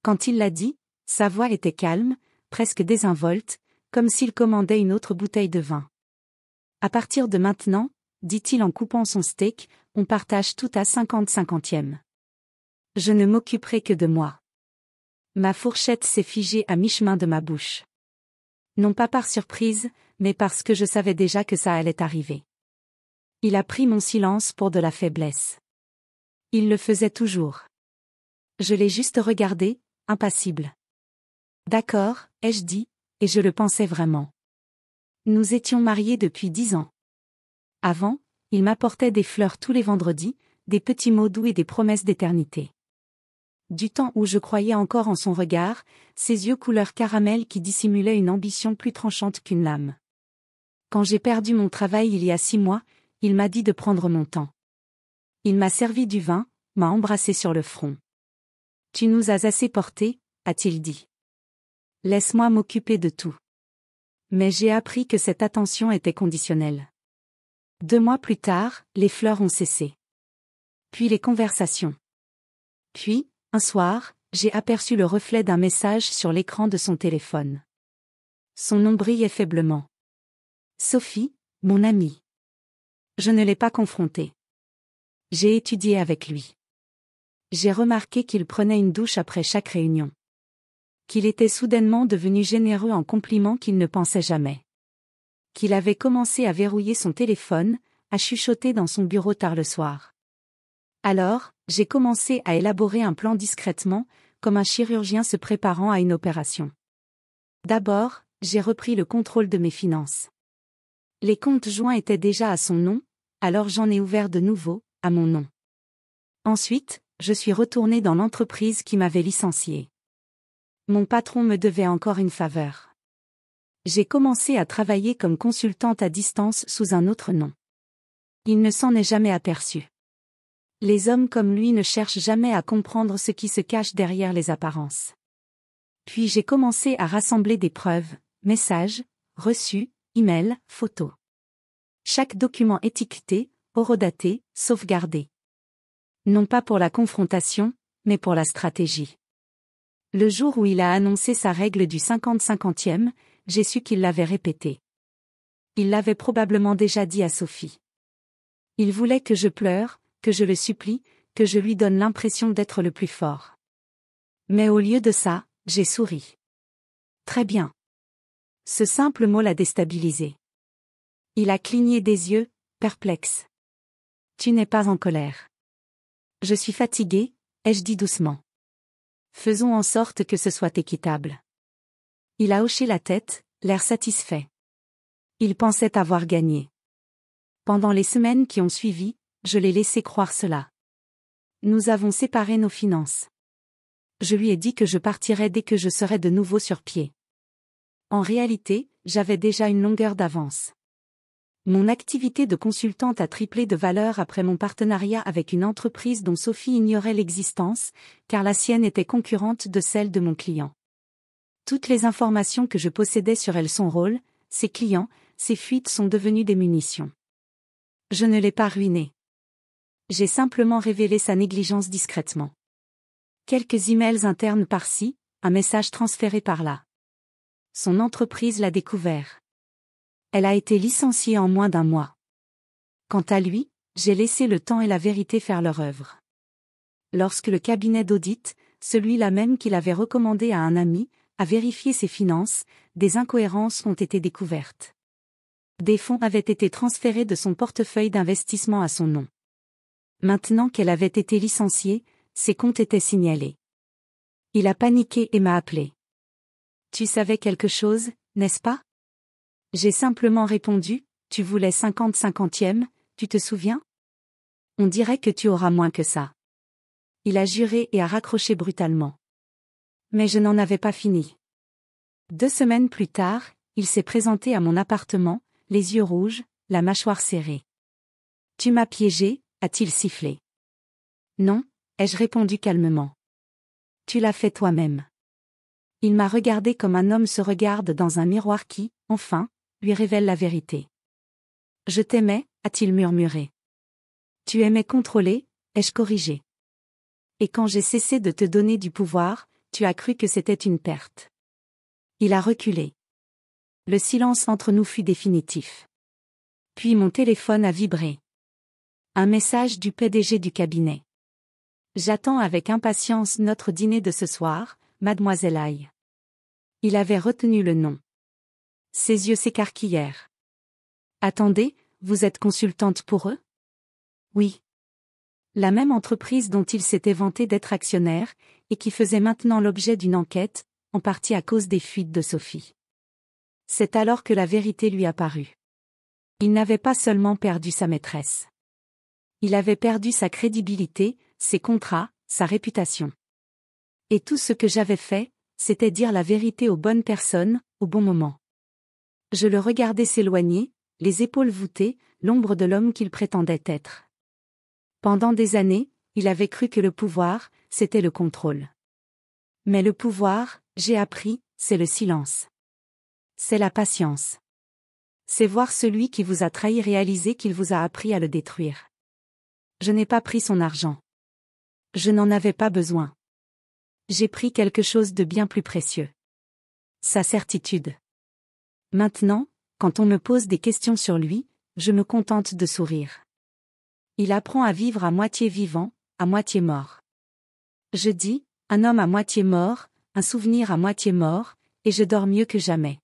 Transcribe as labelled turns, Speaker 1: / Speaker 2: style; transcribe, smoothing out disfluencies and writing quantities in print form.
Speaker 1: Quand il l'a dit, sa voix était calme, presque désinvolte, comme s'il commandait une autre bouteille de vin. À partir de maintenant, dit-il en coupant son steak, on partage tout à 50-50e. Je ne m'occuperai que de moi. Ma fourchette s'est figée à mi-chemin de ma bouche. Non pas par surprise, mais parce que je savais déjà que ça allait arriver. Il a pris mon silence pour de la faiblesse. Il le faisait toujours. Je l'ai juste regardé, impassible. D'accord, ai-je dit, et je le pensais vraiment. Nous étions mariés depuis 10 ans. Avant, il m'apportait des fleurs tous les vendredis, des petits mots doux et des promesses d'éternité. Du temps où je croyais encore en son regard, ses yeux couleur caramel qui dissimulaient une ambition plus tranchante qu'une lame. Quand j'ai perdu mon travail il y a 6 mois, il m'a dit de prendre mon temps. Il m'a servi du vin, m'a embrassé sur le front. Tu nous as assez portés, a-t-il dit. Laisse-moi m'occuper de tout. Mais j'ai appris que cette attention était conditionnelle. 2 mois plus tard, les fleurs ont cessé. Puis les conversations. Puis, un soir, j'ai aperçu le reflet d'un message sur l'écran de son téléphone. Son nom brillait faiblement. Sophie, mon amie. Je ne l'ai pas confronté. J'ai étudié avec lui. J'ai remarqué qu'il prenait une douche après chaque réunion. Qu'il était soudainement devenu généreux en compliments qu'il ne pensait jamais. Qu'il avait commencé à verrouiller son téléphone, à chuchoter dans son bureau tard le soir. Alors, j'ai commencé à élaborer un plan discrètement, comme un chirurgien se préparant à une opération. D'abord, j'ai repris le contrôle de mes finances. Les comptes joints étaient déjà à son nom, alors j'en ai ouvert de nouveaux, à mon nom. Ensuite, je suis retourné dans l'entreprise qui m'avait licencié. Mon patron me devait encore une faveur. J'ai commencé à travailler comme consultante à distance sous un autre nom. Il ne s'en est jamais aperçu. Les hommes comme lui ne cherchent jamais à comprendre ce qui se cache derrière les apparences. Puis j'ai commencé à rassembler des preuves, messages, reçus, emails, photos. Chaque document étiqueté, horodaté, sauvegardé. Non pas pour la confrontation, mais pour la stratégie. Le jour où il a annoncé sa règle du 50-50e, j'ai su qu'il l'avait répétée. Il l'avait probablement déjà dit à Sophie. Il voulait que je pleure, que je le supplie, que je lui donne l'impression d'être le plus fort. Mais au lieu de ça, j'ai souri. Très bien. Ce simple mot l'a déstabilisé. Il a cligné des yeux, perplexe. Tu n'es pas en colère. Je suis fatigué, ai-je dit doucement. Faisons en sorte que ce soit équitable. Il a hoché la tête, l'air satisfait. Il pensait avoir gagné. Pendant les semaines qui ont suivi, je l'ai laissé croire cela. Nous avons séparé nos finances. Je lui ai dit que je partirais dès que je serais de nouveau sur pied. En réalité, j'avais déjà une longueur d'avance. Mon activité de consultante a triplé de valeur après mon partenariat avec une entreprise dont Sophie ignorait l'existence, car la sienne était concurrente de celle de mon client. Toutes les informations que je possédais sur elle, son rôle, ses clients, ses fuites sont devenues des munitions. Je ne l'ai pas ruiné. J'ai simplement révélé sa négligence discrètement. Quelques emails internes par-ci, un message transféré par-là. Son entreprise l'a découvert. Elle a été licenciée en moins d'1 mois. Quant à lui, j'ai laissé le temps et la vérité faire leur œuvre. Lorsque le cabinet d'audit, celui-là même qu'il avait recommandé à un ami, a vérifié ses finances, des incohérences ont été découvertes. Des fonds avaient été transférés de son portefeuille d'investissement à son nom. Maintenant qu'elle avait été licenciée, ses comptes étaient signalés. Il a paniqué et m'a appelé. Tu savais quelque chose, n'est-ce pas? J'ai simplement répondu, tu voulais 50-50e, tu te souviens? On dirait que tu auras moins que ça. Il a juré et a raccroché brutalement. Mais je n'en avais pas fini. 2 semaines plus tard, il s'est présenté à mon appartement, les yeux rouges, la mâchoire serrée. Tu m'as piégé, a-t-il sifflé. Non, ai-je répondu calmement. Tu l'as fait toi-même. Il m'a regardé comme un homme se regarde dans un miroir qui, enfin, lui révèle la vérité. Je t'aimais, a-t-il murmuré. Tu aimais contrôler, ai-je corrigé. Et quand j'ai cessé de te donner du pouvoir, tu as cru que c'était une perte. Il a reculé. Le silence entre nous fut définitif. Puis mon téléphone a vibré. Un message du PDG du cabinet. J'attends avec impatience notre dîner de ce soir, mademoiselle Aïe. Il avait retenu le nom. Ses yeux s'écarquillèrent. Attendez, vous êtes consultante pour eux? Oui. La même entreprise dont il s'était vanté d'être actionnaire, et qui faisait maintenant l'objet d'une enquête, en partie à cause des fuites de Sophie. C'est alors que la vérité lui apparut. Il n'avait pas seulement perdu sa maîtresse. Il avait perdu sa crédibilité, ses contrats, sa réputation. Et tout ce que j'avais fait, c'était dire la vérité aux bonnes personnes, au bon moment. Je le regardais s'éloigner, les épaules voûtées, l'ombre de l'homme qu'il prétendait être. Pendant des années, il avait cru que le pouvoir, c'était le contrôle. Mais le pouvoir, j'ai appris, c'est le silence. C'est la patience. C'est voir celui qui vous a trahi réaliser qu'il vous a appris à le détruire. Je n'ai pas pris son argent. Je n'en avais pas besoin. J'ai pris quelque chose de bien plus précieux. Sa certitude. Maintenant, quand on me pose des questions sur lui, je me contente de sourire. Il apprend à vivre à moitié vivant, à moitié mort. Je dis, un homme à moitié mort, un souvenir à moitié mort, et je dors mieux que jamais.